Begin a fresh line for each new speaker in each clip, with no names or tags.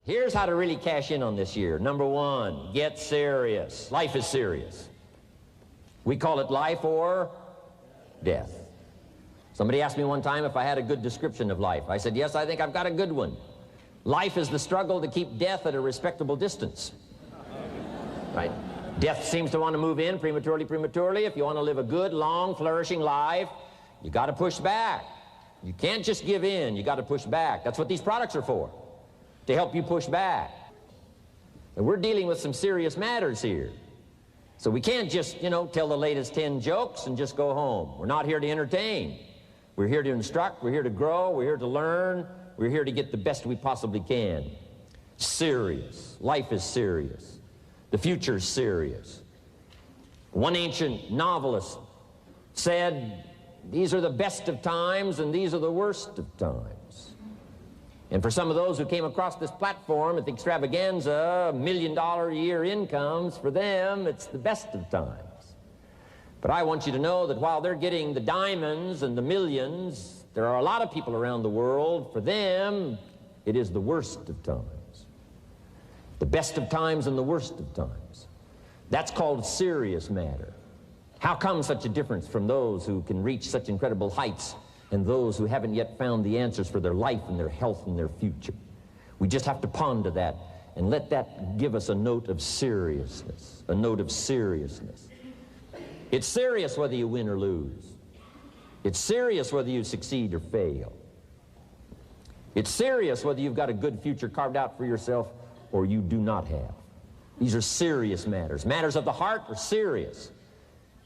Here's how to really cash in on this year. Number one, get serious. Life is serious. We call it life or death. Somebody asked me one time if I had a good description of life. I said, yes, I think I've got a good one. Life is the struggle to keep death at a respectable distance. Right? Death seems to want to move in prematurely. If you want to live a good, long, flourishing life, you got to push back. You can't just give in. You got to push back. That's what these products are for, to help you push back. And we're dealing with some serious matters here. So we can't just, tell the latest 10 jokes and just go home. We're not here to entertain. We're here to instruct. We're here to grow. We're here to learn. We're here to get the best we possibly can. Serious. Life is serious. The future's serious. One ancient novelist said, these are the best of times and these are the worst of times. And for some of those who came across this platform at the extravaganza, $1 million a year incomes, for them, it's the best of times. But I want you to know that while they're getting the diamonds and the millions, there are a lot of people around the world, for them, it is the worst of times. The best of times and the worst of times. That's called serious matter. How come such a difference from those who can reach such incredible heights and those who haven't yet found the answers for their life and their health and their future? We just have to ponder that and let that give us a note of seriousness, a note of seriousness. It's serious whether you win or lose. It's serious whether you succeed or fail. It's serious whether you've got a good future carved out for yourself or you do not have. These are serious matters. Matters of the heart are serious.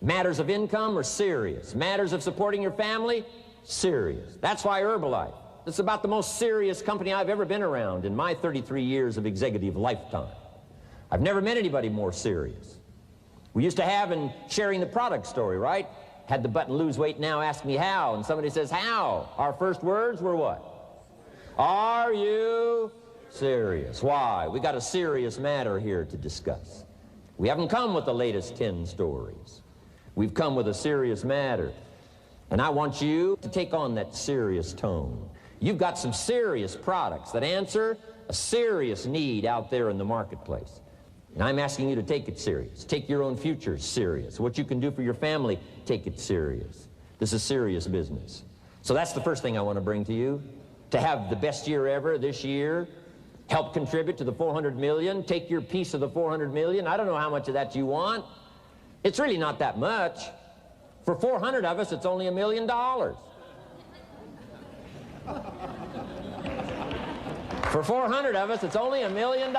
Matters of income are serious. Matters of supporting your family, serious. That's why Herbalife, it's about the most serious company I've ever been around in my 33 years of executive lifetime. I've never met anybody more serious. We used to have in sharing the product story, right? Had the button lose weight now, ask me how. And somebody says, how? Our first words were what? Are you serious? Why? We got a serious matter here to discuss. We haven't come with the latest 10 stories. We've come with a serious matter. And I want you to take on that serious tone. You've got some serious products that answer a serious need out there in the marketplace. And I'm asking you to take it serious. Take your own future serious. What you can do for your family, take it serious. This is serious business. So that's the first thing I want to bring to you. To have the best year ever this year, help contribute to the 400 million, take your piece of the 400 million. I don't know how much of that you want. It's really not that much. For 400 of us, it's only $1 million. For 400 of us, it's only $1 million.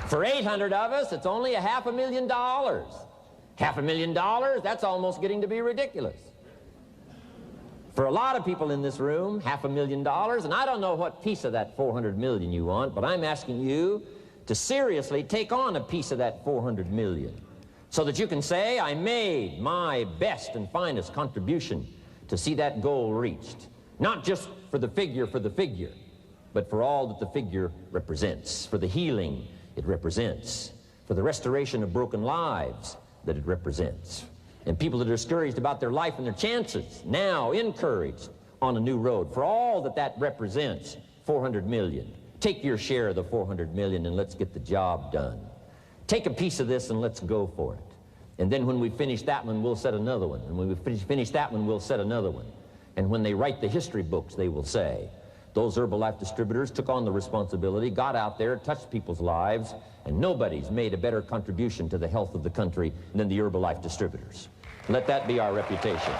For 800 of us, it's only $500,000. $500,000, that's almost getting to be ridiculous. For a lot of people in this room, $500,000, and I don't know what piece of that 400 million you want, but I'm asking you to seriously take on a piece of that 400 million so that you can say, I made my best and finest contribution to see that goal reached. Not just for the figure, but for all that the figure represents, for the healing it represents, for the restoration of broken lives that it represents. And people that are discouraged about their life and their chances, now encouraged on a new road. For all that that represents, 400 million. Take your share of the 400 million and let's get the job done. Take a piece of this and let's go for it. And then when we finish that one, we'll set another one. And when we finish that one, we'll set another one. And when they write the history books, they will say, those Herbalife distributors took on the responsibility, got out there, touched people's lives, and nobody's made a better contribution to the health of the country than the Herbalife distributors. Let that be our reputation.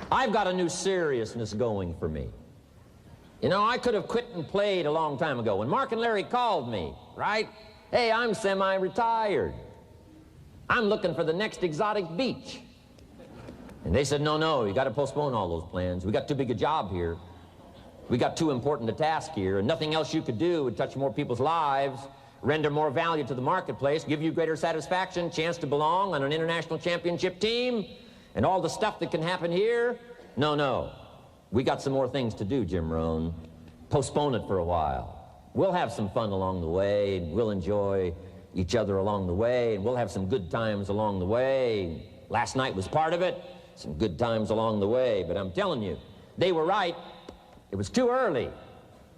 I've got a new seriousness going for me. I could have quit and played a long time ago. When Mark and Larry called me, right? Hey, I'm semi-retired. I'm looking for the next exotic beach. And they said, no, you got to postpone all those plans. We got too big a job here. We got too important a task here, and nothing else you could do would touch more people's lives, render more value to the marketplace, give you greater satisfaction, chance to belong on an international championship team, and all the stuff that can happen here. No. We got some more things to do, Jim Rohn. Postpone it for a while. We'll have some fun along the way, and we'll enjoy each other along the way, and we'll have some good times along the way. Last night was part of it, some good times along the way, but I'm telling you, they were right. It was too early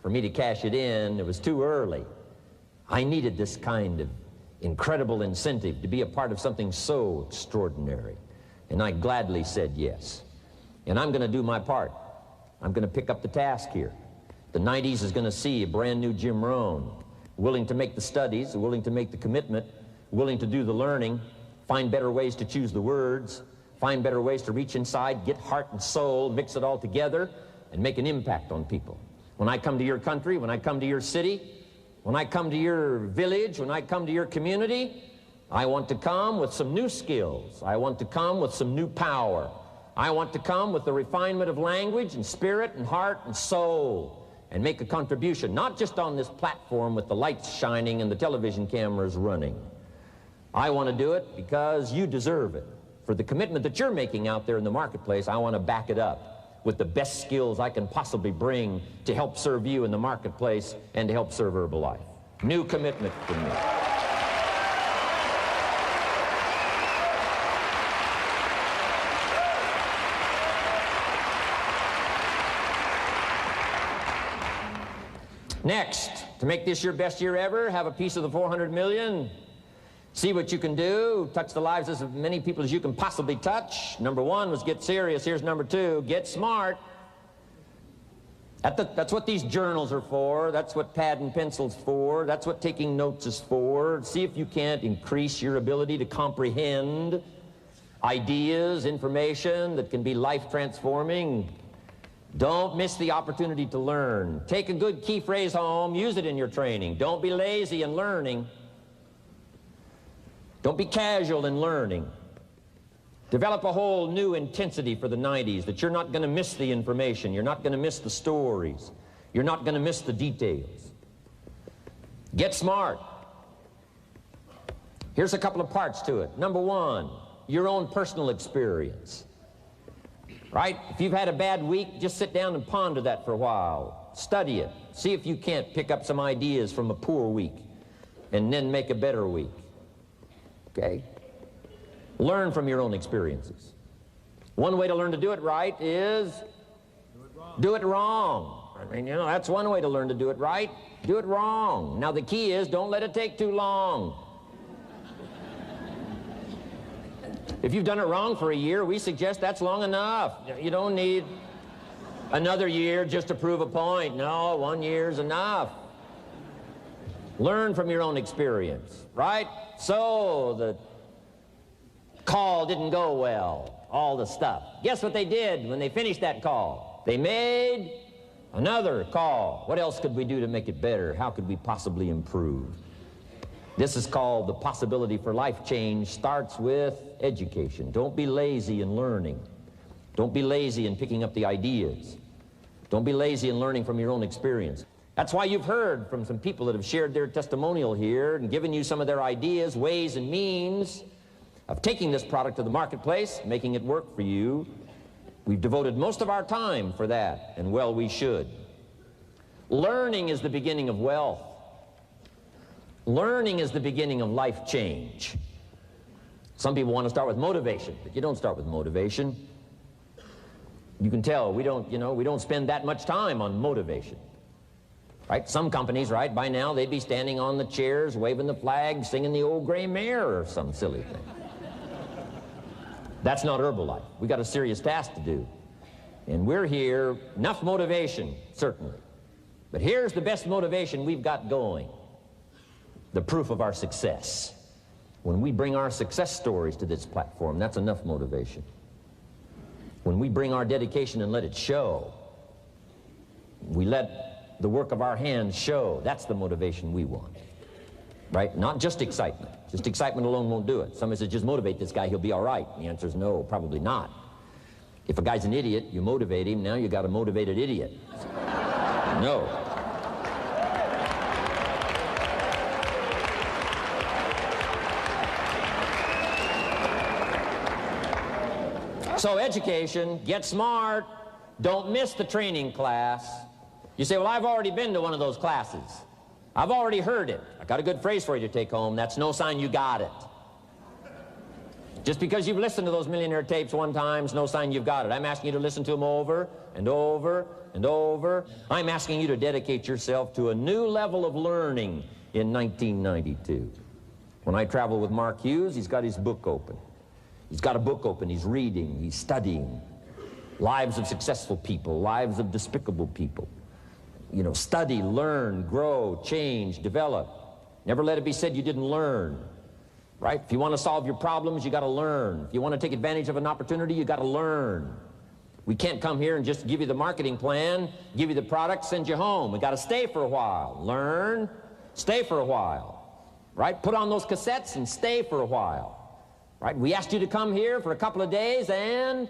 for me to cash it in. It was too early. I needed this kind of incredible incentive to be a part of something so extraordinary, and I gladly said yes. And I'm going to do my part. I'm going to pick up the task here. The 90s is going to see a brand new Jim Rohn, willing to make the studies, willing to make the commitment, willing to do the learning, find better ways to choose the words, find better ways to reach inside, get heart and soul, mix it all together, and make an impact on people. When I come to your country, when I come to your city, when I come to your village, when I come to your community, I want to come with some new skills. I want to come with some new power. I want to come with the refinement of language and spirit and heart and soul, and make a contribution, not just on this platform with the lights shining and the television cameras running. I want to do it because you deserve it. For the commitment that you're making out there in the marketplace, I want to back it up with the best skills I can possibly bring to help serve you in the marketplace and to help serve Herbalife. New commitment from me. Next, to make this your best year ever, have a piece of the 400 million. See what you can do. Touch the lives of as many people as you can possibly touch. Number one was get serious. Here's number two, get smart. That's what these journals are for. That's what pad and pencil's for. That's what taking notes is for. See if you can't increase your ability to comprehend ideas, information that can be life-transforming. Don't miss the opportunity to learn. Take a good key phrase home, use it in your training. Don't be lazy in learning. Don't be casual in learning. Develop a whole new intensity for the 90s that you're not going to miss the information, you're not going to miss the stories, you're not going to miss the details. Get smart. Here's a couple of parts to it. Number one, your own personal experience. Right? If you've had a bad week, just sit down and ponder that for a while. Study it. See if you can't pick up some ideas from a poor week and then make a better week. Okay? Learn from your own experiences. One way to learn to do it right is do it wrong. I mean, you know, that's one way to learn to do it right. Do it wrong. Now the key is don't let it take too long. If you've done it wrong for a year, we suggest that's long enough. You don't need another year just to prove a point. No, 1 year's enough. Learn from your own experience, right? So the call didn't go well, all the stuff. Guess what they did when they finished that call? They made another call. What else could we do to make it better? How could we possibly improve? This is called the possibility for life change. Starts with education. Don't be lazy in learning. Don't be lazy in picking up the ideas. Don't be lazy in learning from your own experience. That's why you've heard from some people that have shared their testimonial here and given you some of their ideas, ways, and means of taking this product to the marketplace, making it work for you. We've devoted most of our time for that, and well, we should. Learning is the beginning of wealth. Learning is the beginning of life change. Some people want to start with motivation, but you don't start with motivation. You can tell we don't spend that much time on motivation. Right? Some companies, right, by now they'd be standing on the chairs, waving the flag, singing the old gray mare or some silly thing. That's not Herbalife. We got a serious task to do. And we're here, enough motivation, certainly. But here's the best motivation we've got going. The proof of our success. When we bring our success stories to this platform, that's enough motivation. When we bring our dedication and let it show, we let the work of our hands show, that's the motivation we want. Right? Not just excitement. Just excitement alone won't do it. Somebody says, just motivate this guy, he'll be all right. The answer is no, probably not. If a guy's an idiot, you motivate him, now you got a motivated idiot. No. So education, get smart, don't miss the training class. You say, well, I've already been to one of those classes. I've already heard it. I got a good phrase for you to take home. That's no sign you got it. Just because you've listened to those millionaire tapes one time is no sign you've got it. I'm asking you to listen to them over and over and over. I'm asking you to dedicate yourself to a new level of learning in 1992. When I travel with Mark Hughes, he's got his book open. He's got a book open. He's reading. He's studying. Lives of successful people, lives of despicable people. You know, study, learn, grow, change, develop. Never let it be said you didn't learn. Right? If you want to solve your problems, you got to learn. If you want to take advantage of an opportunity, you got to learn. We can't come here and just give you the marketing plan, give you the product, send you home. We got to stay for a while. Learn, stay for a while. Right? Put on those cassettes and stay for a while. Right? We asked you to come here for a couple of days and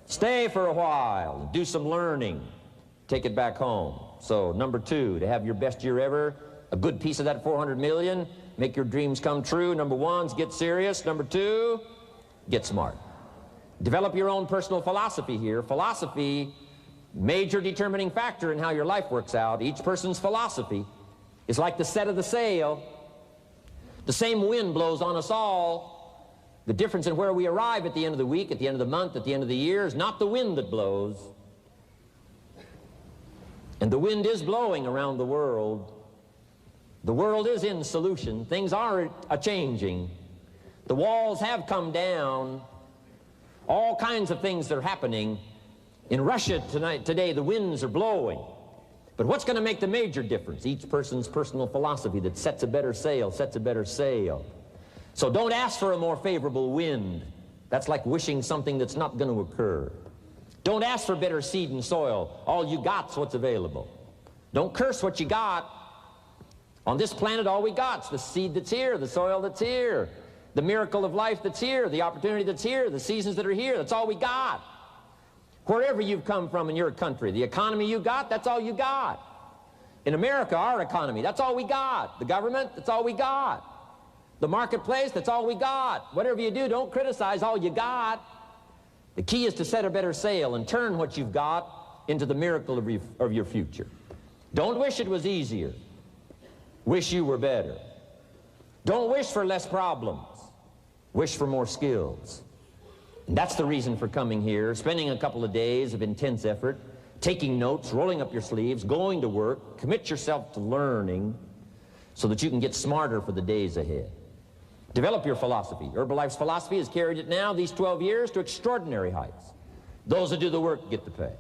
stay for a while. Do some learning. Take it back home. So, number 2, to have your best year ever, a good piece of that 400 million, make your dreams come true. Number 1 is get serious. Number 2, get smart. Develop your own personal philosophy here. Philosophy, major determining factor in how your life works out. Each person's philosophy is like the set of the sail. The same wind blows on us all. The difference in where we arrive at the end of the week, at the end of the month, at the end of the year is not the wind that blows. And the wind is blowing around the world. The world is in solution. Things are a-changing. The walls have come down. All kinds of things that are happening. In Russia today, the winds are blowing. But what's going to make the major difference? Each person's personal philosophy that sets a better sail, sets a better sail. So don't ask for a more favorable wind. That's like wishing something that's not going to occur. Don't ask for better seed and soil. All you got's what's available. Don't curse what you got. On this planet, all we got's the seed that's here, the soil that's here, the miracle of life that's here, the opportunity that's here, the seasons that are here. That's all we got. Wherever you've come from in your country, the economy you got, that's all you got. In America, our economy, that's all we got. The government, that's all we got. The marketplace, that's all we got. Whatever you do, don't criticize all you got. The key is to set a better sail and turn what you've got into the miracle of your future. Don't wish it was easier. Wish you were better. Don't wish for less problems. Wish for more skills. And that's the reason for coming here, spending a couple of days of intense effort, taking notes, rolling up your sleeves, going to work, commit yourself to learning so that you can get smarter for the days ahead. Develop your philosophy. Herbalife's philosophy has carried it now, these 12 years, to extraordinary heights. Those that do the work get the pay.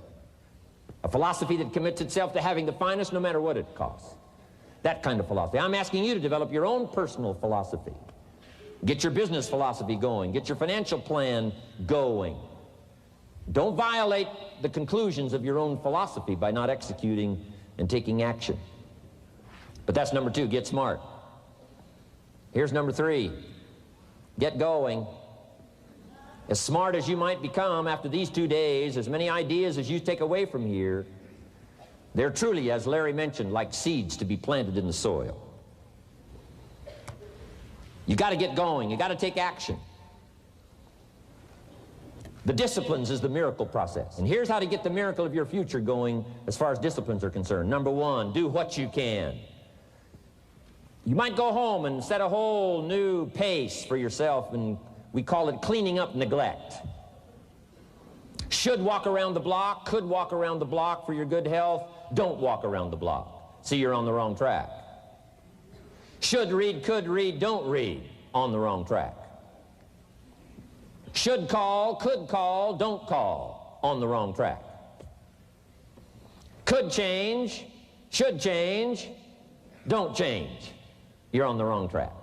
A philosophy that commits itself to having the finest no matter what it costs. That kind of philosophy. I'm asking you to develop your own personal philosophy. Get your business philosophy going. Get your financial plan going. Don't violate the conclusions of your own philosophy by not executing and taking action. But that's number 2, get smart. Here's number 3, get going. As smart as you might become after these 2 days, as many ideas as you take away from here, they're truly, as Larry mentioned, like seeds to be planted in the soil. You got to get going. You got to take action. The disciplines is the miracle process. And here's how to get the miracle of your future going as far as disciplines are concerned. Number 1, do what you can. You might go home and set a whole new pace for yourself, and we call it cleaning up neglect. Should walk around the block, could walk around the block for your good health. Don't walk around the block. See, you're on the wrong track. Should read, could read, don't read. On the wrong track. Should call, could call, don't call. On the wrong track. Could change, should change, don't change. You're on the wrong track.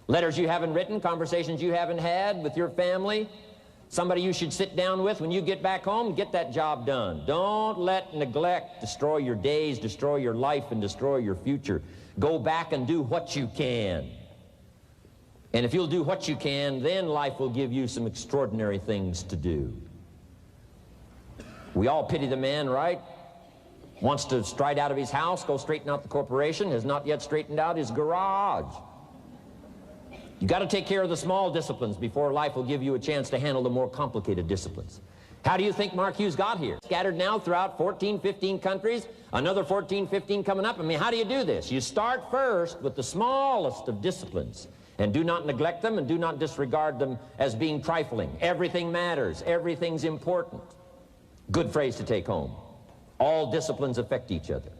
Letters you haven't written, conversations you haven't had with your family, somebody you should sit down with when you get back home, get that job done. Don't let neglect destroy your days, destroy your life, and destroy your future. Go back and do what you can. And if you'll do what you can, then life will give you some extraordinary things to do. We all pity the man, right? Wants to stride out of his house, go straighten out the corporation, has not yet straightened out his garage. You got to take care of the small disciplines before life will give you a chance to handle the more complicated disciplines. How do you think Mark Hughes got here? Scattered now throughout 14, 15 countries, another 14, 15 coming up. I mean, how do you do this? You start first with the smallest of disciplines, and do not neglect them and do not disregard them as being trifling. Everything matters. Everything's important. Good phrase to take home. All disciplines affect each other.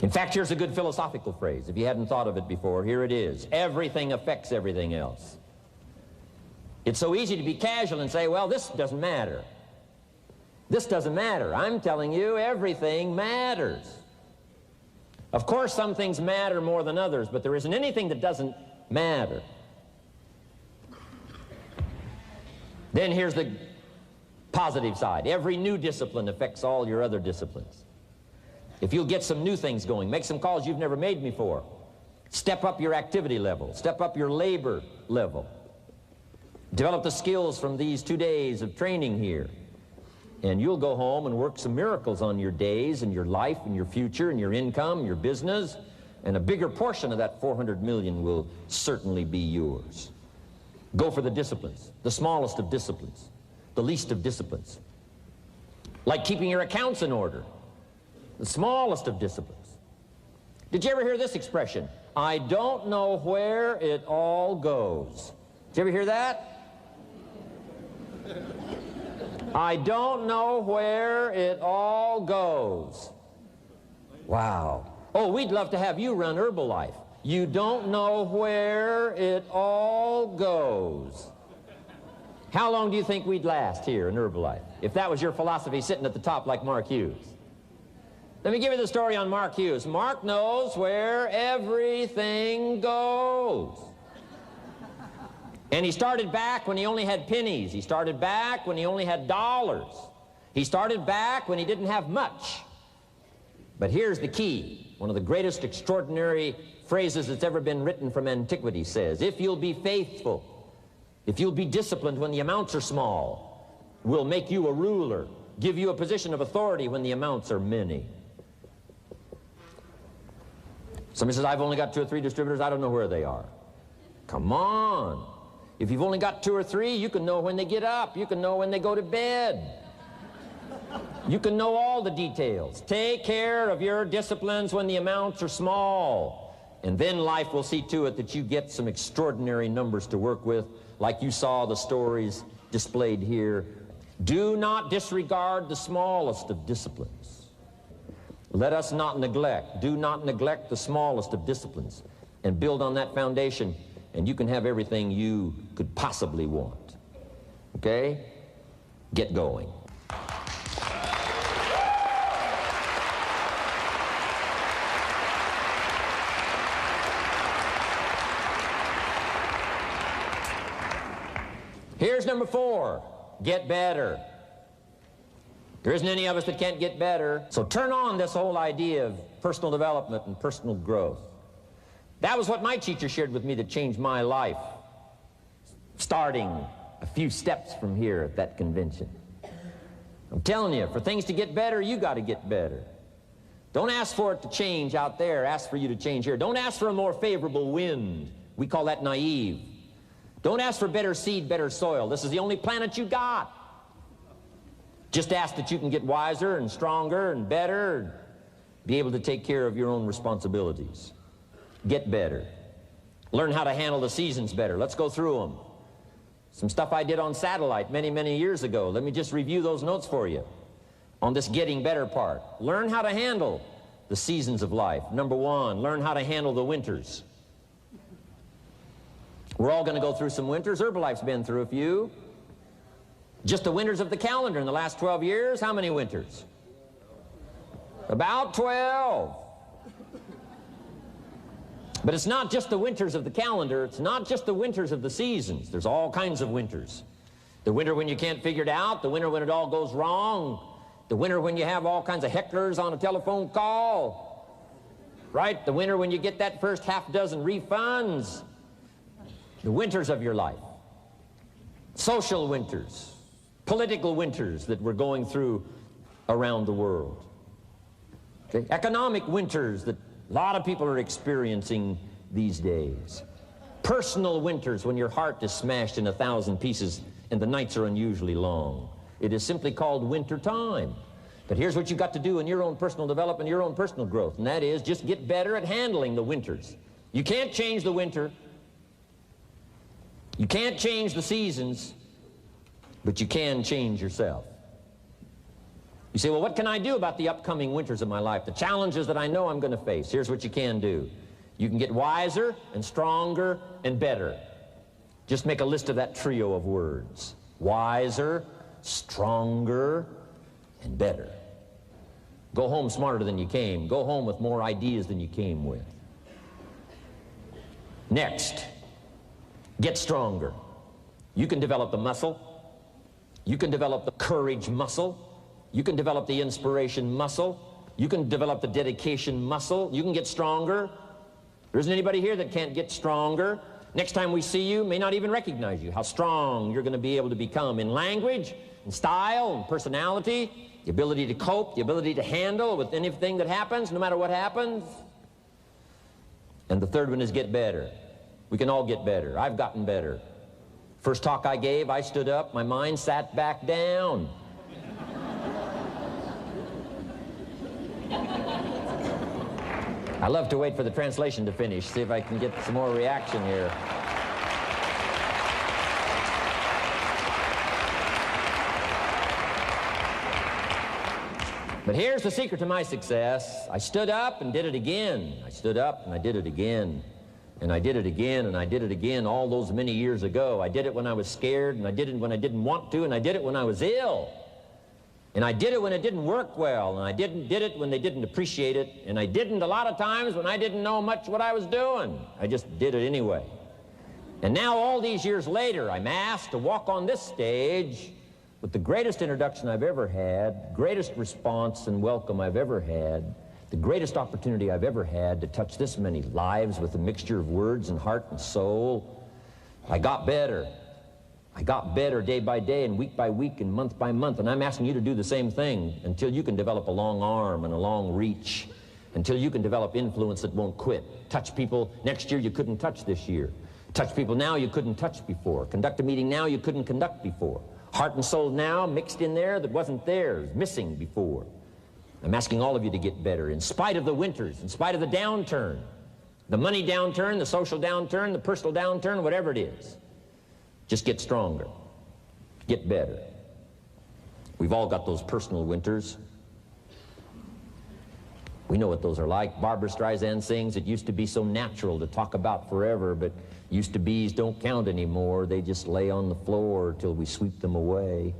In fact, here's a good philosophical phrase. If you hadn't thought of it before, here it is. Everything affects everything else. It's so easy to be casual and say, well, this doesn't matter. This doesn't matter. I'm telling you, everything matters. Of course, some things matter more than others, but there isn't anything that doesn't matter. Then here's the positive side. Every new discipline affects all your other disciplines. If you'll get some new things going, make some calls you've never made before, step up your activity level, step up your labor level, develop the skills from these 2 days of training here, and you'll go home and work some miracles on your days and your life and your future and your income, your business, and a bigger portion of that 400 million will certainly be yours. Go for the disciplines, the smallest of disciplines, the least of disciplines. Like keeping your accounts in order, the smallest of disciplines. Did you ever hear this expression? I don't know where it all goes. Did you ever hear that? I don't know where it all goes. Wow. Oh, we'd love to have you run Herbalife. You don't know where it all goes. How long do you think we'd last here in Herbalife if that was your philosophy sitting at the top like Mark Hughes? Let me give you the story on Mark Hughes. Mark knows where everything goes. And he started back when he only had pennies. He started back when he only had dollars. He started back when he didn't have much. But here's the key. One of the greatest extraordinary phrases that's ever been written from antiquity says, if you'll be faithful, if you'll be disciplined when the amounts are small, we'll make you a ruler, give you a position of authority when the amounts are many. Somebody says, I've only got 2 or 3 distributors, I don't know where they are. Come on. If you've only got 2 or 3, you can know when they get up. You can know when they go to bed. You can know all the details. Take care of your disciplines when the amounts are small. And then life will see to it that you get some extraordinary numbers to work with, like you saw the stories displayed here. Do not disregard the smallest of disciplines. Let us not neglect. Do not neglect the smallest of disciplines. And build on that foundation, and you can have everything you could possibly want. Okay? Get going. Here's number 4, get better. There isn't any of us that can't get better. So turn on this whole idea of personal development and personal growth. That was what my teacher shared with me that changed my life, starting a few steps from here at that convention. I'm telling you, for things to get better, you got to get better. Don't ask for it to change out there. Ask for you to change here. Don't ask for a more favorable wind. We call that naive. Don't ask for better seed, better soil. This is the only planet you got. Just ask that you can get wiser and stronger and better, and be able to take care of your own responsibilities. Get better. Learn how to handle the seasons better. Let's go through them. Some stuff I did on satellite many, many years ago. Let me just review those notes for you on this getting better part. Learn how to handle the seasons of life. Number 1, learn how to handle the winters. We're all going to go through some winters. Herbalife's been through a few. Just the winters of the calendar in the last 12 years, how many winters? About 12. But it's not just the winters of the calendar. It's not just the winters of the seasons. There's all kinds of winters. The winter when you can't figure it out. The winter when it all goes wrong. The winter when you have all kinds of hecklers on a telephone call. Right? The winter when you get that first half dozen refunds. The winters of your life. Social winters. Political winters that we're going through around the world. Okay? Economic winters that a lot of people are experiencing these days. Personal winters when your heart is smashed in 1,000 pieces and the nights are unusually long. It is simply called winter time. But here's what you've got to do in your own personal development, your own personal growth, and that is just get better at handling the winters. You can't change the winter. You can't change the seasons, but you can change yourself. You say, well, what can I do about the upcoming winters of my life, the challenges that I know I'm going to face? Here's what you can do. You can get wiser and stronger and better. Just make a list of that trio of words. Wiser, stronger, and better. Go home smarter than you came. Go home with more ideas than you came with. Next, get stronger. You can develop the muscle. You can develop the courage muscle. You can develop the inspiration muscle. You can develop the dedication muscle. You can get stronger. There isn't anybody here that can't get stronger. Next time we see you, may not even recognize you, how strong you're going to be able to become in language, in style, in personality, the ability to cope, the ability to handle with anything that happens, no matter what happens. And the third one is get better. We can all get better. I've gotten better. First talk I gave, I stood up, my mind sat back down. I love to wait for the translation to finish, see if I can get some more reaction here. But here's the secret to my success. I stood up and did it again. I stood up and I did it again. And I did it again and I did it again all those many years ago. I did it when I was scared, and I did it when I didn't want to, and I did it when I was ill. And I did it when it didn't work well, and I did it when they didn't appreciate it, and I didn't a lot of times when I didn't know much what I was doing. I just did it anyway. And now all these years later, I'm asked to walk on this stage with the greatest introduction I've ever had, greatest response and welcome I've ever had, the greatest opportunity I've ever had to touch this many lives with a mixture of words and heart and soul. I got better. I got better day by day and week by week and month by month, and I'm asking you to do the same thing until you can develop a long arm and a long reach, until you can develop influence that won't quit. Touch people next year you couldn't touch this year. Touch people now you couldn't touch before. Conduct a meeting now you couldn't conduct before. Heart and soul now mixed in there that wasn't theirs, missing before. I'm asking all of you to get better in spite of the winters, in spite of the downturn, the money downturn, the social downturn, the personal downturn, whatever it is. Just get stronger. Get better. We've all got those personal winters. We know what those are like. Barbara Streisand sings, it used to be so natural to talk about forever, but used to be's don't count anymore. They just lay on the floor till we sweep them away.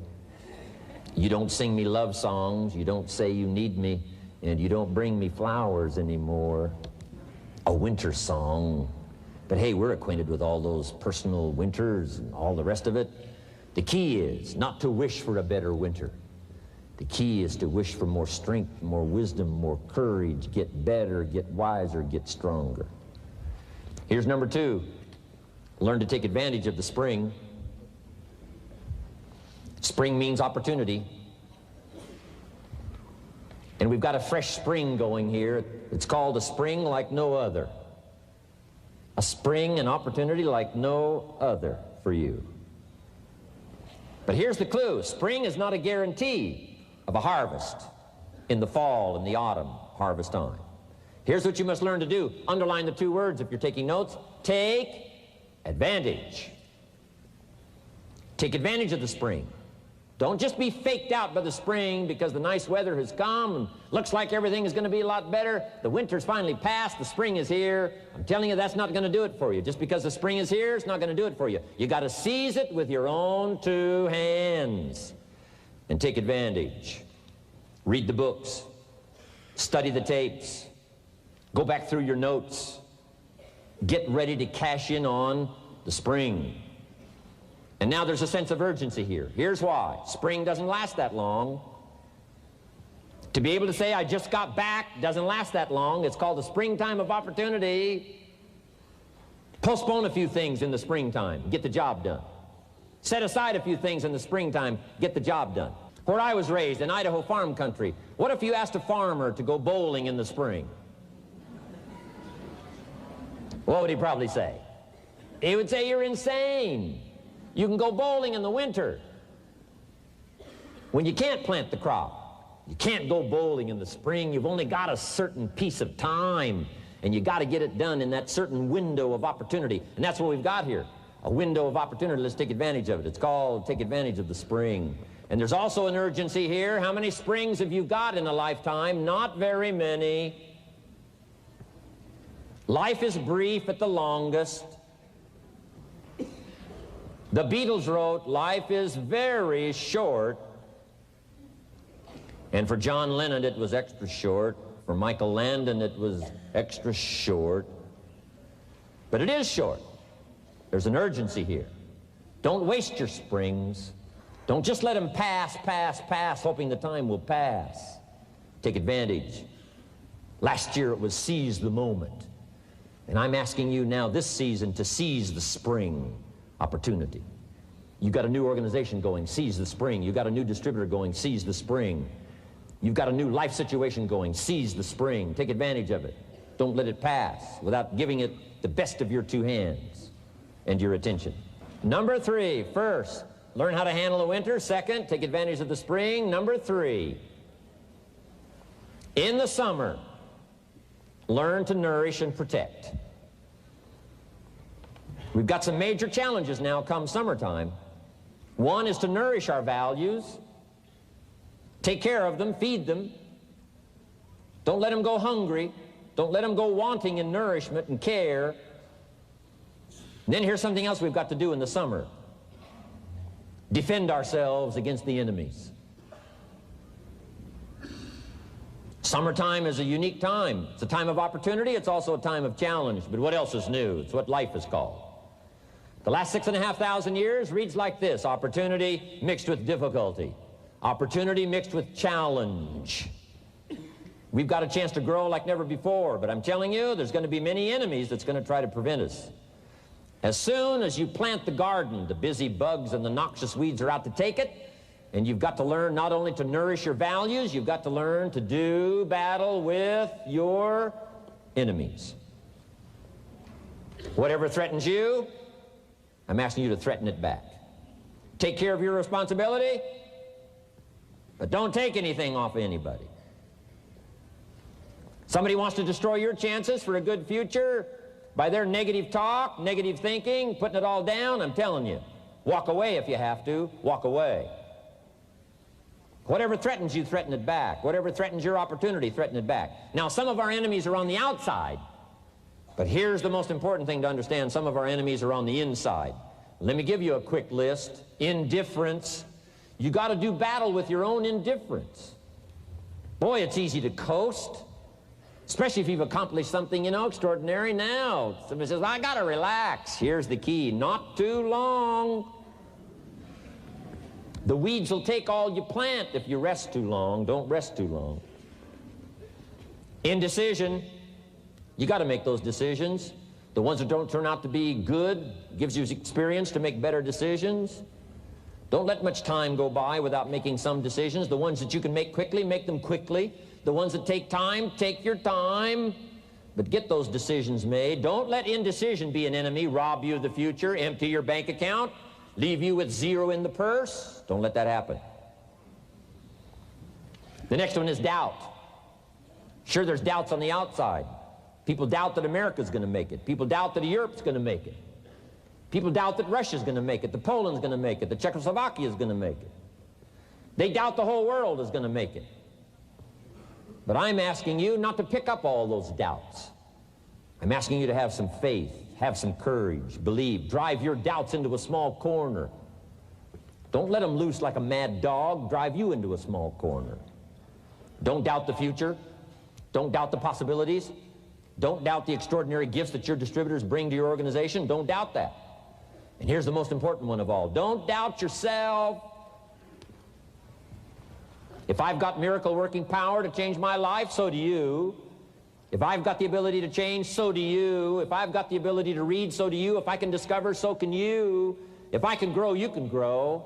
You don't sing me love songs, you don't say you need me, and you don't bring me flowers anymore. A winter song. But hey, we're acquainted with all those personal winters and all the rest of it. The key is not to wish for a better winter. The key is to wish for more strength, more wisdom, more courage, get better, get wiser, get stronger. Here's number 2. Learn to take advantage of the spring. Spring means opportunity. And we've got a fresh spring going here. It's called a spring like no other. A spring, an opportunity like no other for you. But here's the clue. Spring is not a guarantee of a harvest in the fall and the autumn harvest time. Here's what you must learn to do. Underline the 2 words if you're taking notes. Take advantage. Take advantage of the spring. Don't just be faked out by the spring because the nice weather has come and looks like everything is going to be a lot better. The winter's finally passed, the spring is here. I'm telling you, that's not going to do it for you. Just because the spring is here, it's not going to do it for you. You got to seize it with your own 2 hands and take advantage. Read the books, study the tapes, go back through your notes, get ready to cash in on the spring. And now there's a sense of urgency here. Here's why. Spring doesn't last that long. To be able to say, I just got back, doesn't last that long. It's called the springtime of opportunity. Postpone a few things in the springtime. Get the job done. Set aside a few things in the springtime. Get the job done. Where I was raised, in Idaho farm country, what if you asked a farmer to go bowling in the spring? What would he probably say? He would say you're insane. You can go bowling in the winter when you can't plant the crop. You can't go bowling in the spring. You've only got a certain piece of time, and you got to get it done in that certain window of opportunity. And that's what we've got here, a window of opportunity. Let's take advantage of it. It's called take advantage of the spring. And there's also an urgency here. How many springs have you got in a lifetime? Not very many. Life is brief at the longest. The Beatles wrote, life is very short. And for John Lennon, it was extra short. For Michael Landon, it was extra short. But it is short. There's an urgency here. Don't waste your springs. Don't just let them pass, hoping the time will pass. Take advantage. Last year it was seize the moment. And I'm asking you now this season to seize the spring opportunity. You've got a new organization going, seize the spring. You've got a new distributor going, seize the spring. You've got a new life situation going, seize the spring. Take advantage of it. Don't let it pass without giving it the best of your two hands and your attention. Number 3, first, learn how to handle the winter. Second, take advantage of the spring. Number 3, in the summer, learn to nourish and protect. We've got some major challenges now come summertime. One is to nourish our values, take care of them, feed them. Don't let them go hungry. Don't let them go wanting in nourishment and care. And then here's something else we've got to do in the summer. Defend ourselves against the enemies. Summertime is a unique time. It's a time of opportunity. It's also a time of challenge. But what else is new? It's what life is called. The last 6,500 years reads like this: opportunity mixed with difficulty. Opportunity mixed with challenge. We've got a chance to grow like never before, but I'm telling you, there's going to be many enemies that's going to try to prevent us. As soon as you plant the garden, the busy bugs and the noxious weeds are out to take it, and you've got to learn not only to nourish your values, you've got to learn to do battle with your enemies. Whatever threatens you, I'm asking you to threaten it back. Take care of your responsibility, but don't take anything off of anybody. Somebody wants to destroy your chances for a good future by their negative talk, negative thinking, putting it all down. I'm telling you, walk away if you have to. Walk away. Whatever threatens you, threaten it back. Whatever threatens your opportunity, threaten it back. Now, some of our enemies are on the outside, but here's the most important thing to understand. Some of our enemies are on the inside. Let me give you a quick list. Indifference. You got to do battle with your own indifference. Boy, it's easy to coast, especially if you've accomplished something, extraordinary. Now, somebody says, well, I got to relax. Here's the key: not too long. The weeds will take all you plant if you rest too long. Don't rest too long. Indecision. You got to make those decisions. The ones that don't turn out to be good gives you experience to make better decisions. Don't let much time go by without making some decisions. The ones that you can make quickly, make them quickly. The ones that take time, take your time. But get those decisions made. Don't let indecision be an enemy, rob you of the future, empty your bank account, leave you with zero in the purse. Don't let that happen. The next one is doubt. Sure, there's doubts on the outside. People doubt that America's going to make it. People doubt that Europe's going to make it. People doubt that Russia's going to make it, that Poland's going to make it, that Czechoslovakia's going to make it. They doubt the whole world is going to make it. But I'm asking you not to pick up all those doubts. I'm asking you to have some faith, have some courage, believe, drive your doubts into a small corner. Don't let them loose like a mad dog, drive you into a small corner. Don't doubt the future. Don't doubt the possibilities. Don't doubt the extraordinary gifts that your distributors bring to your organization. Don't doubt that. And here's the most important one of all. Don't doubt yourself. If I've got miracle working power to change my life, so do you. If I've got the ability to change, so do you. If I've got the ability to read, so do you. If I can discover, so can you. If I can grow, you can grow.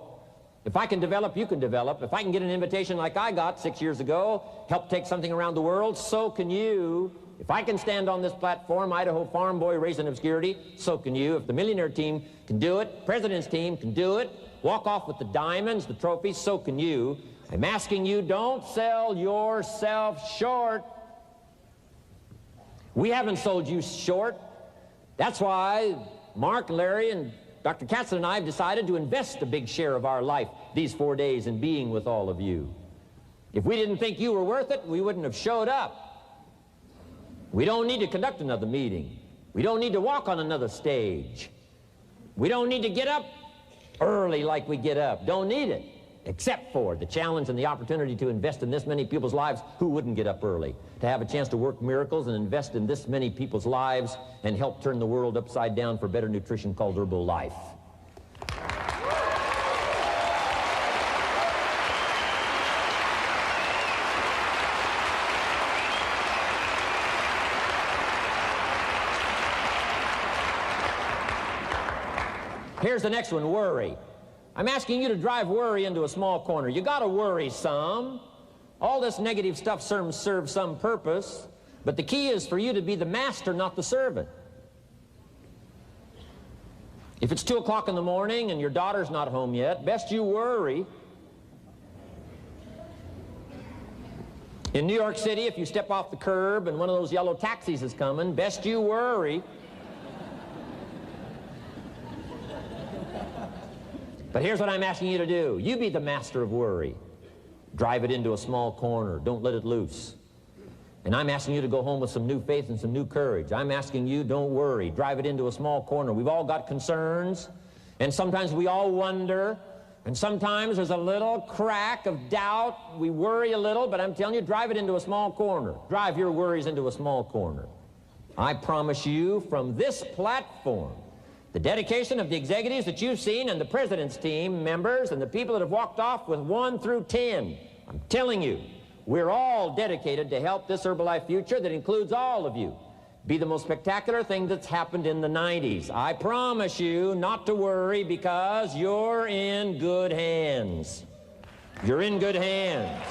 If I can develop, you can develop. If I can get an invitation like I got 6 years ago, help take something around the world, so can you. If I can stand on this platform, Idaho farm boy raised in obscurity, so can you. If the millionaire team can do it, president's team can do it, walk off with the diamonds, the trophies, so can you. I'm asking you, don't sell yourself short. We haven't sold you short. That's why Mark, Larry, and Dr. Katzen and I have decided to invest a big share of our life these 4 days in being with all of you. If we didn't think you were worth it, we wouldn't have showed up. We don't need to conduct another meeting. We don't need to walk on another stage. We don't need to get up early like we get up. Don't need it, except for the challenge and the opportunity to invest in this many people's lives who wouldn't get up early, to have a chance to work miracles and invest in this many people's lives and help turn the world upside down for better nutrition called Herbalife. Here's the next one, worry. I'm asking you to drive worry into a small corner. You got to worry some. All this negative stuff serves some purpose, but the key is for you to be the master, not the servant. If it's 2 o'clock in the morning and your daughter's not home yet, best you worry. In New York City, if you step off the curb and one of those yellow taxis is coming, best you worry. But here's what I'm asking you to do. You be the master of worry. Drive it into a small corner. Don't let it loose. And I'm asking you to go home with some new faith and some new courage. I'm asking you, don't worry. Drive it into a small corner. We've all got concerns, and sometimes we all wonder, and sometimes there's a little crack of doubt. We worry a little, but I'm telling you, drive it into a small corner. Drive your worries into a small corner. I promise you from this platform, the dedication of the executives that you've seen and the president's team members and the people that have walked off with 1 through 10, I'm telling you, we're all dedicated to help this Herbalife future that includes all of you be the most spectacular thing that's happened in the 90s. I promise you not to worry because you're in good hands. You're in good hands.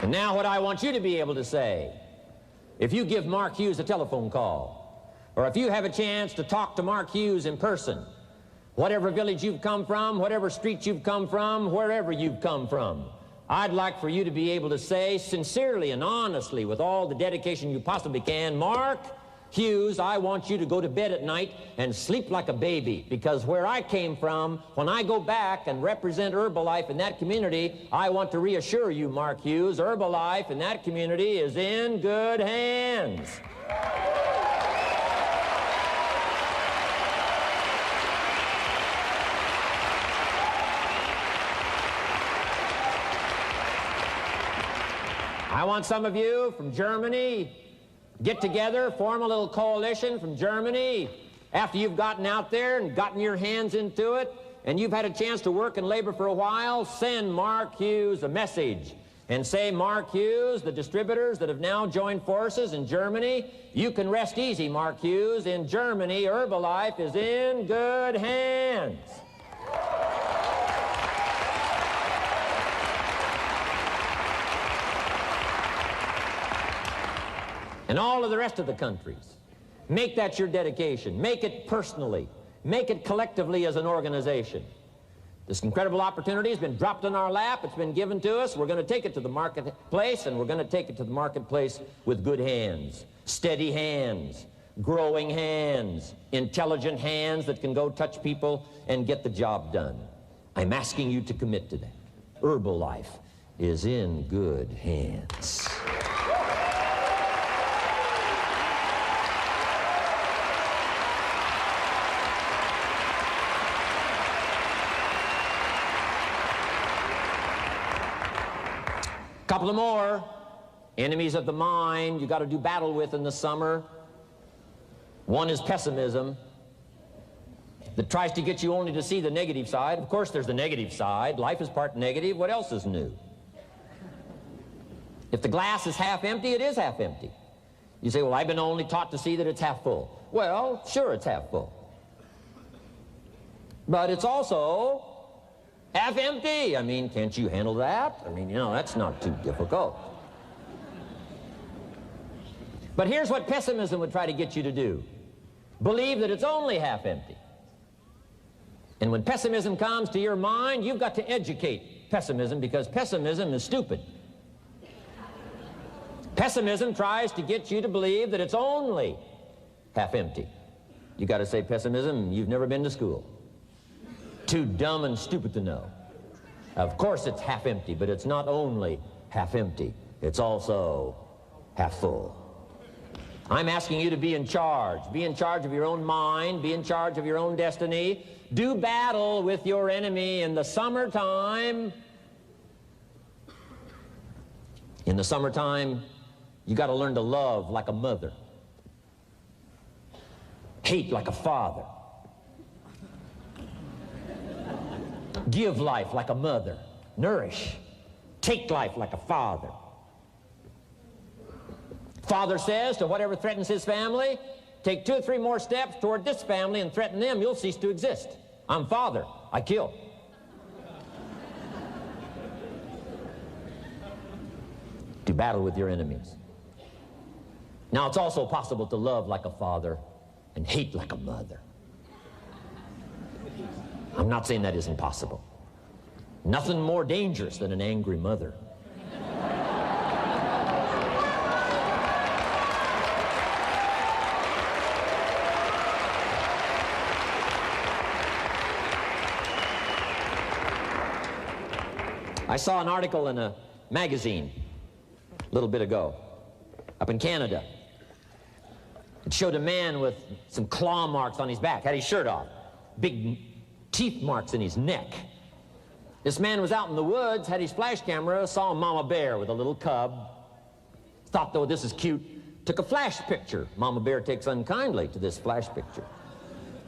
And now what I want you to be able to say, if you give Mark Hughes a telephone call, or if you have a chance to talk to Mark Hughes in person, whatever village you've come from, whatever street you've come from, wherever you've come from, I'd like for you to be able to say sincerely and honestly with all the dedication you possibly can, Mark Hughes, I want you to go to bed at night and sleep like a baby, because where I came from, when I go back and represent Herbalife in that community, I want to reassure you, Mark Hughes, Herbalife in that community is in good hands. I want some of you from Germany, get together, form a little coalition from Germany. After you've gotten out there and gotten your hands into it, and you've had a chance to work and labor for a while, send Mark Hughes a message and say, Mark Hughes, the distributors that have now joined forces in Germany, you can rest easy, Mark Hughes. In Germany, Herbalife is in good hands. And all of the rest of the countries, make that your dedication. Make it personally. Make it collectively as an organization. This incredible opportunity has been dropped in our lap. It's been given to us. We're going to take it to the marketplace, and we're going to take it to the marketplace with good hands, steady hands, growing hands, intelligent hands that can go touch people and get the job done. I'm asking you to commit to that. Herbalife is in good hands. Couple of more enemies of the mind you got to do battle with in the summer. One is pessimism that tries to get you only to see the negative side. Of course there's the negative side. Life is part negative. What else is new? If the glass is half empty, it is half empty. You say, well, I've been only taught to see that it's half full. Well, sure, it's half full. But it's also half empty. I mean, can't you handle that? I mean, you know, that's not too difficult. But here's what pessimism would try to get you to do. Believe that it's only half empty. And when pessimism comes to your mind, you've got to educate pessimism, because pessimism is stupid. Pessimism tries to get you to believe that it's only half empty. You got to say, pessimism, you've never been to school. Too dumb and stupid to know. Of course it's half empty, but it's not only half empty. It's also half full. I'm asking you to be in charge. Be in charge of your own mind. Be in charge of your own destiny. Do battle with your enemy in the summertime. In the summertime, you got to learn to love like a mother. Hate like a father. Give life like a mother. Nourish. Take life like a father. Father says to whatever threatens his family, take 2 or 3 more steps toward this family and threaten them, you'll cease to exist. I'm father. I kill. Do battle with your enemies. Now, it's also possible to love like a father and hate like a mother. I'm not saying that isn't possible. Nothing more dangerous than an angry mother. I saw an article in a magazine a little bit ago up in Canada. It showed a man with some claw marks on his back, had his shirt off, big teeth marks in his neck. This man was out in the woods, had his flash camera, saw a mama bear with a little cub, thought, though, this is cute, took a flash picture. Mama bear takes unkindly to this flash picture.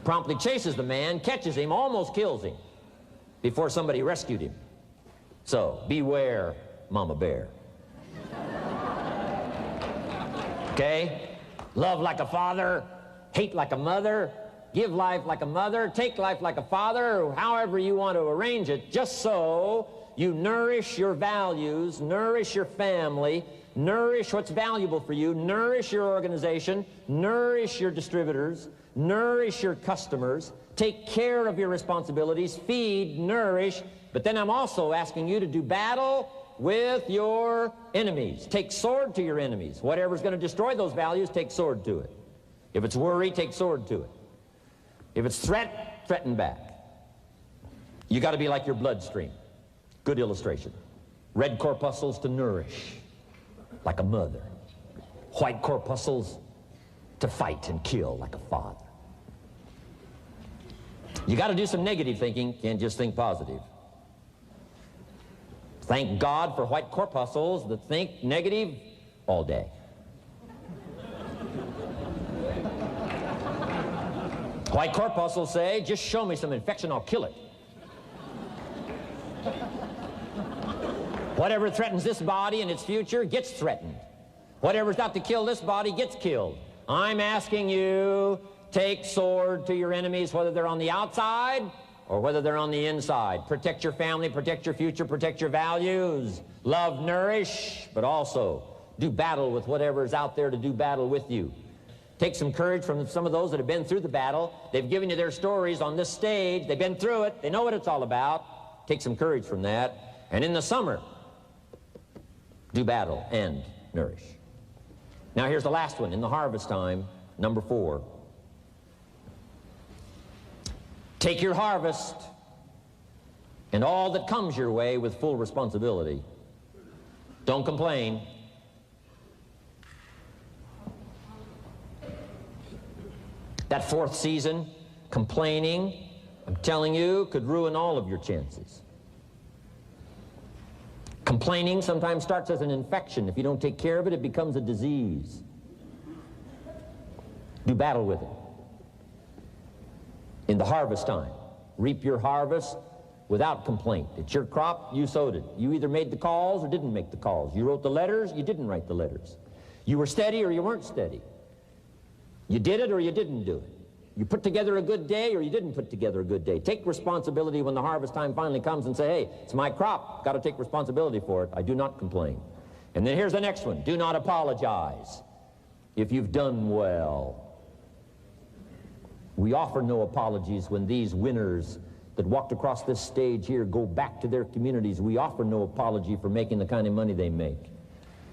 Promptly chases the man, catches him, almost kills him before somebody rescued him. So, beware, mama bear. Okay? Love like a father, hate like a mother, give life like a mother, take life like a father, however you want to arrange it, just so you nourish your values, nourish your family, nourish what's valuable for you, nourish your organization, nourish your distributors, nourish your customers, take care of your responsibilities, feed, nourish. But then I'm also asking you to do battle with your enemies. Take sword to your enemies. Whatever's going to destroy those values, take sword to it. If it's worry, take sword to it. If it's threat, threaten back. You got to be like your bloodstream. Good illustration. Red corpuscles to nourish, like a mother. White corpuscles to fight and kill, like a father. You got to do some negative thinking, can't just think positive. Thank God for white corpuscles that think negative all day. White corpuscles say, just show me some infection, I'll kill it. Whatever threatens this body and its future gets threatened. Whatever's out to kill this body gets killed. I'm asking you, take sword to your enemies, whether they're on the outside or whether they're on the inside. Protect your family, protect your future, protect your values. Love, nourish, but also do battle with whatever's out there to do battle with you. Take some courage from some of those that have been through the battle. They've given you their stories on this stage. They've been through it. They know what it's all about. Take some courage from that. And in the summer, do battle and nourish. Now here's the last one. In the harvest time, number 4. Take your harvest and all that comes your way with full responsibility. Don't complain. That 4th season, complaining, I'm telling you, could ruin all of your chances. Complaining sometimes starts as an infection. If you don't take care of it, it becomes a disease. Do battle with it. In the harvest time, reap your harvest without complaint. It's your crop, you sowed it. You either made the calls or didn't make the calls. You wrote the letters, you didn't write the letters. You were steady or you weren't steady. You did it or you didn't do it. You put together a good day or you didn't put together a good day. Take responsibility when the harvest time finally comes and say, hey, it's my crop. Got to take responsibility for it. I do not complain. And then here's the next one. Do not apologize if you've done well. We offer no apologies when these winners that walked across this stage here go back to their communities. We offer no apology for making the kind of money they make.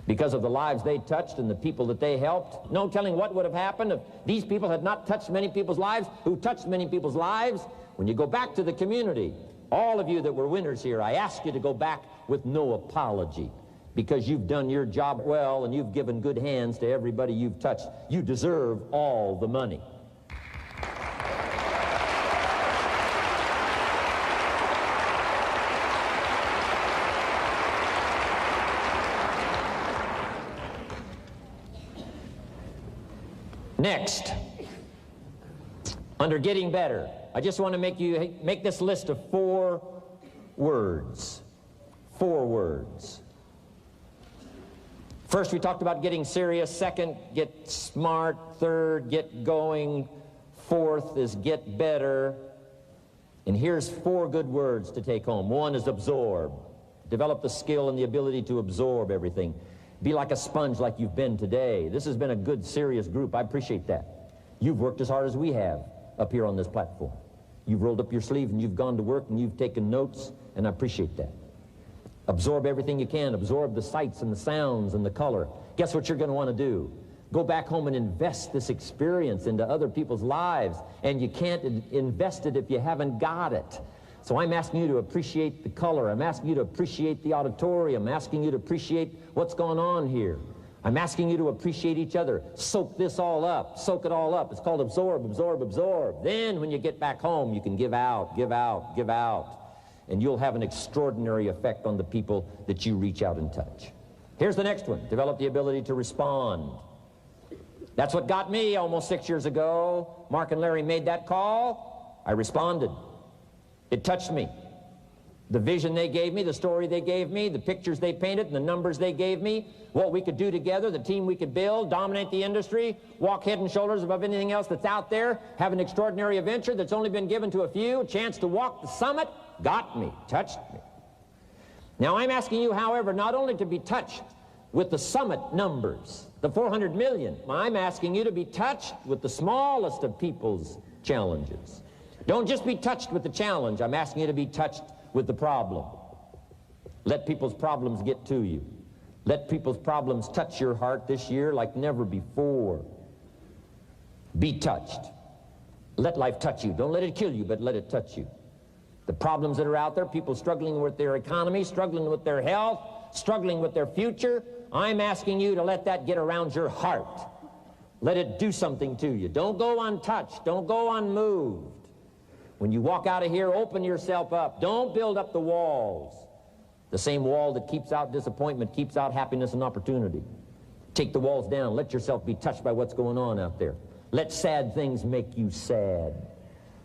Because of the lives they touched and the people that they helped. No telling what would have happened if these people had not touched many people's lives, who touched many people's lives. When you go back to the community, all of you that were winners here, I ask you to go back with no apology. Because you've done your job well and you've given good hands to everybody you've touched. You deserve all the money. Next, under getting better, I just want to make this list of 4 words. 4 words. First, we talked about getting serious. Second, get smart. Third, get going. Fourth is get better. And here's 4 good words to take home. 1 is absorb. Develop the skill and the ability to absorb everything. Be like a sponge like you've been today. This has been a good, serious group. I appreciate that. You've worked as hard as we have up here on this platform. You've rolled up your sleeves and you've gone to work and you've taken notes, and I appreciate that. Absorb everything you can. Absorb the sights and the sounds and the color. Guess what you're going to want to do? Go back home and invest this experience into other people's lives, and you can't invest it if you haven't got it. So I'm asking you to appreciate the color. I'm asking you to appreciate the auditorium. I'm asking you to appreciate what's going on here. I'm asking you to appreciate each other. Soak this all up. Soak it all up. It's called absorb, absorb, absorb. Then when you get back home, you can give out, give out, give out. And you'll have an extraordinary effect on the people that you reach out and touch. Here's the next one. Develop the ability to respond. That's what got me almost 6 years ago. Mark and Larry made that call. I responded. It touched me. The vision they gave me, the story they gave me, the pictures they painted, and the numbers they gave me, what we could do together, the team we could build, dominate the industry, walk head and shoulders above anything else that's out there, have an extraordinary adventure that's only been given to a few, a chance to walk the summit, got me, touched me. Now I'm asking you, however, not only to be touched with the summit numbers, the 400 million, I'm asking you to be touched with the smallest of people's challenges. Don't just be touched with the challenge. I'm asking you to be touched with the problem. Let people's problems get to you. Let people's problems touch your heart this year like never before. Be touched. Let life touch you. Don't let it kill you, but let it touch you. The problems that are out there, people struggling with their economy, struggling with their health, struggling with their future, I'm asking you to let that get around your heart. Let it do something to you. Don't go untouched. Don't go unmoved. When you walk out of here, open yourself up. Don't build up the walls. The same wall that keeps out disappointment keeps out happiness and opportunity. Take the walls down. Let yourself be touched by what's going on out there. Let sad things make you sad,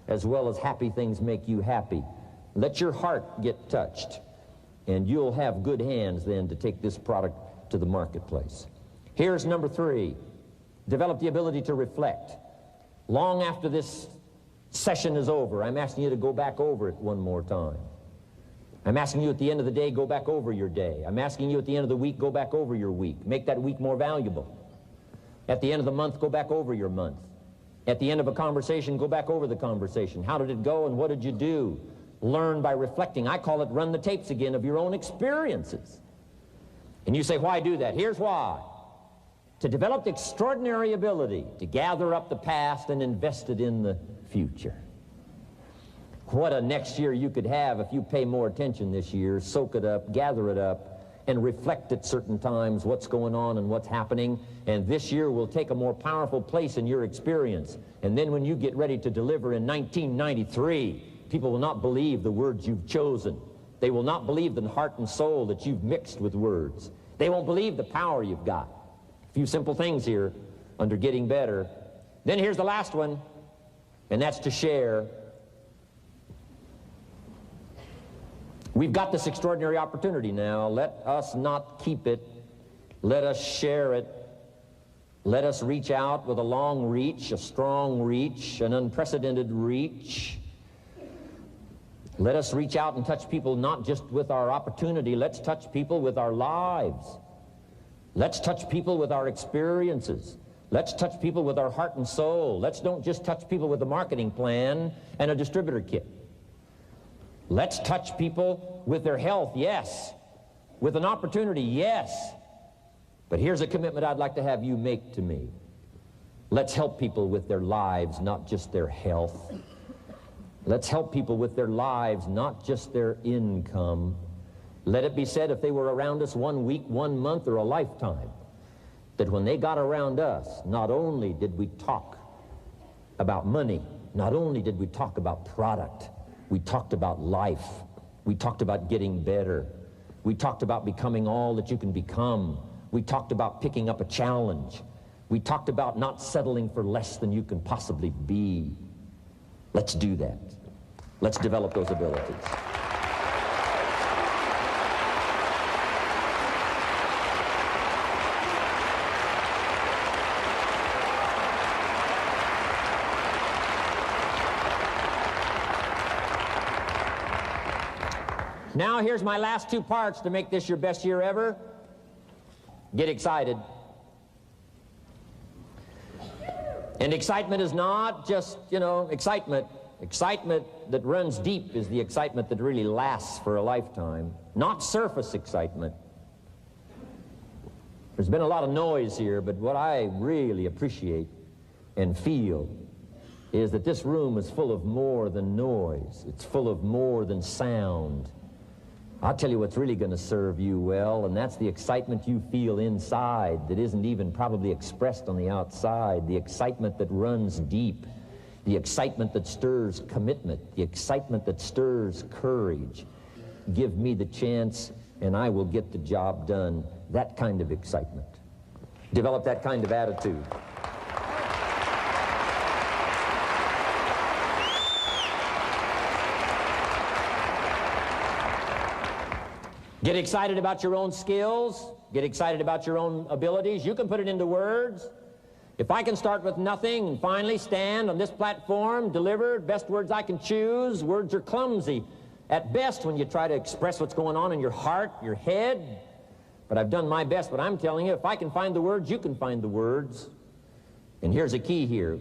as well as happy things make you happy. Let your heart get touched, and you'll have good hands then to take this product to the marketplace. Here's number 3. Develop the ability to reflect. Long after this session is over, I'm asking you to go back over it one more time. I'm asking you at the end of the day, go back over your day. I'm asking you at the end of the week, go back over your week. Make that week more valuable. At the end of the month, go back over your month. At the end of a conversation, go back over the conversation. How did it go and what did you do? Learn by reflecting. I call it run the tapes again of your own experiences. And you say, why do that? Here's why. To develop the extraordinary ability to gather up the past and invest it in the future. What a next year you could have if you pay more attention this year, soak it up, gather it up, and reflect at certain times what's going on and what's happening. And this year will take a more powerful place in your experience. And then when you get ready to deliver in 1993, people will not believe the words you've chosen. They will not believe the heart and soul that you've mixed with words. They won't believe the power you've got. A few simple things here under getting better. Then here's the last one, and that's to share. We've got this extraordinary opportunity now. Let us not keep it. Let us share it. Let us reach out with a long reach, a strong reach, an unprecedented reach. Let us reach out and touch people not just with our opportunity. Let's touch people with our lives. Let's touch people with our experiences. Let's touch people with our heart and soul. Let's don't just touch people with a marketing plan and a distributor kit. Let's touch people with their health, yes. With an opportunity, yes. But here's a commitment I'd like to have you make to me. Let's help people with their lives, not just their health. Let's help people with their lives, not just their income. Let it be said, if they were around us 1 week, 1 month, or a lifetime, that when they got around us, not only did we talk about money, not only did we talk about product, we talked about life. We talked about getting better. We talked about becoming all that you can become. We talked about picking up a challenge. We talked about not settling for less than you can possibly be. Let's do that. Let's develop those abilities. Now here's my last 2 parts to make this your best year ever. Get excited. And excitement is not just, excitement. Excitement that runs deep is the excitement that really lasts for a lifetime. Not surface excitement. There's been a lot of noise here, but what I really appreciate and feel is that this room is full of more than noise. It's full of more than sound. I'll tell you what's really going to serve you well, and that's the excitement you feel inside that isn't even probably expressed on the outside, the excitement that runs deep, the excitement that stirs commitment, the excitement that stirs courage. Give me the chance, and I will get the job done. That kind of excitement. Develop that kind of attitude. Get excited about your own skills. Get excited about your own abilities. You can put it into words. If I can start with nothing and finally stand on this platform, deliver best words I can choose, words are clumsy at best when you try to express what's going on in your heart, your head. But I've done my best. But I'm telling you, if I can find the words, you can find the words. And here's a key here.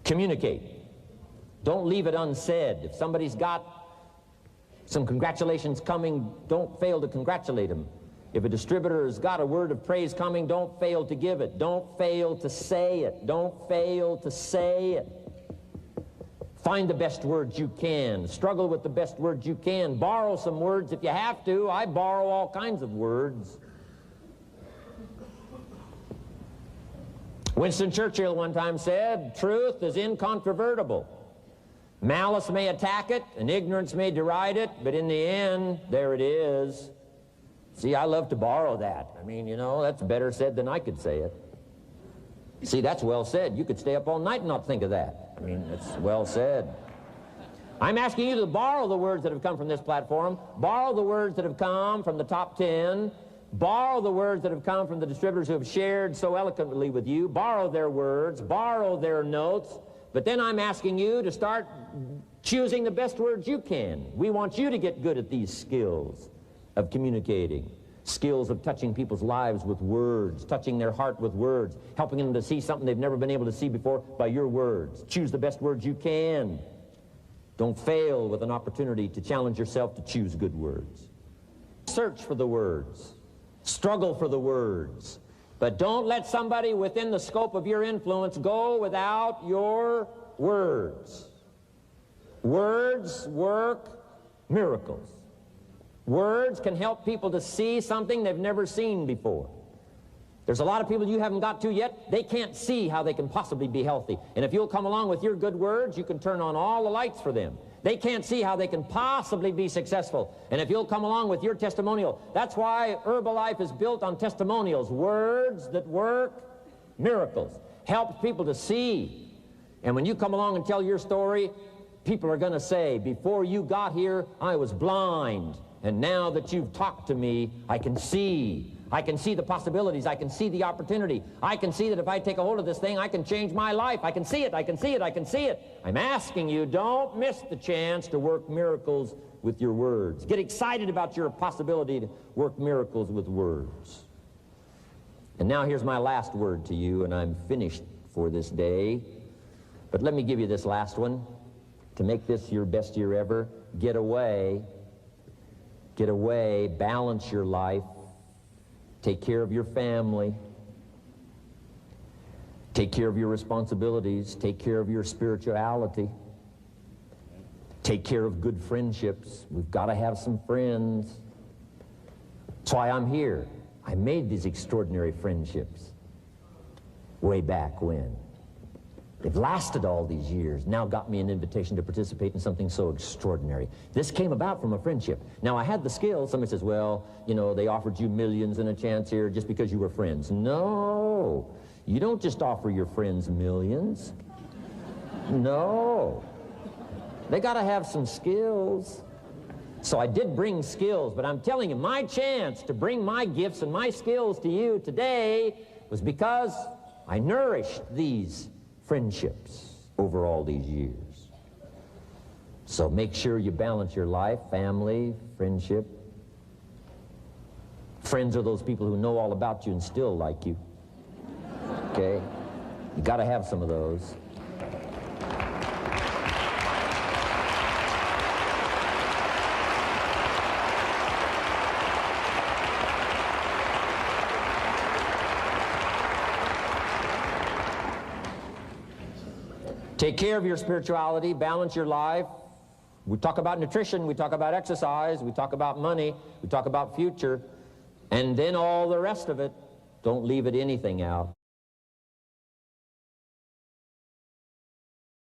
Communicate. Don't leave it unsaid. If somebody's got some congratulations coming, don't fail to congratulate them. If a distributor has got a word of praise coming, don't fail to give it. Don't fail to say it. Don't fail to say it. Find the best words you can. Struggle with the best words you can. Borrow some words if you have to. I borrow all kinds of words. Winston Churchill one time said, "Truth is incontrovertible. Malice may attack it, and ignorance may deride it, but in the end, there it is." See, I love to borrow that. I mean, that's better said than I could say it. See, that's well said. You could stay up all night and not think of that. I mean, it's well said. I'm asking you to borrow the words that have come from this platform, borrow the words that have come from the top 10, borrow the words that have come from the distributors who have shared so eloquently with you, borrow their words, borrow their notes. But then I'm asking you to start choosing the best words you can. We want you to get good at these skills of communicating, skills of touching people's lives with words, touching their heart with words, helping them to see something they've never been able to see before by your words. Choose the best words you can. Don't fail with an opportunity to challenge yourself to choose good words. Search for the words. Struggle for the words. But don't let somebody within the scope of your influence go without your words. Words work miracles. Words can help people to see something they've never seen before. There's a lot of people you haven't got to yet. They can't see how they can possibly be healthy. And if you'll come along with your good words, you can turn on all the lights for them. They can't see how they can possibly be successful. And if you'll come along with your testimonial, that's why Herbalife is built on testimonials. Words that work miracles. Helps people to see. And when you come along and tell your story, people are going to say, before you got here, I was blind. And now that you've talked to me, I can see. I can see the possibilities. I can see the opportunity. I can see that if I take a hold of this thing, I can change my life. I can see it. I can see it. I can see it. I'm asking you, don't miss the chance to work miracles with your words. Get excited about your possibility to work miracles with words. And now here's my last word to you, and I'm finished for this day. But let me give you this last one. To make this your best year ever, get away, balance your life, take care of your family, take care of your responsibilities, take care of your spirituality, take care of good friendships. We've got to have some friends. That's why I'm here. I made these extraordinary friendships way back when. They've lasted all these years, now got me an invitation to participate in something so extraordinary. This came about from a friendship. Now, I had the skills. Somebody says, well, you know, they offered you millions and a chance here just because you were friends. No, you don't just offer your friends millions. No. They got to have some skills. So I did bring skills, but I'm telling you, my chance to bring my gifts and my skills to you today was because I nourished these friendships over all these years. So make sure you balance your life, family, friendship. Friends are those people who know all about you and still like you. Okay? You got to have some of those. Take care of your spirituality, balance your life. We talk about nutrition, we talk about exercise, we talk about money, we talk about future, and then all the rest of it. Don't leave anything out.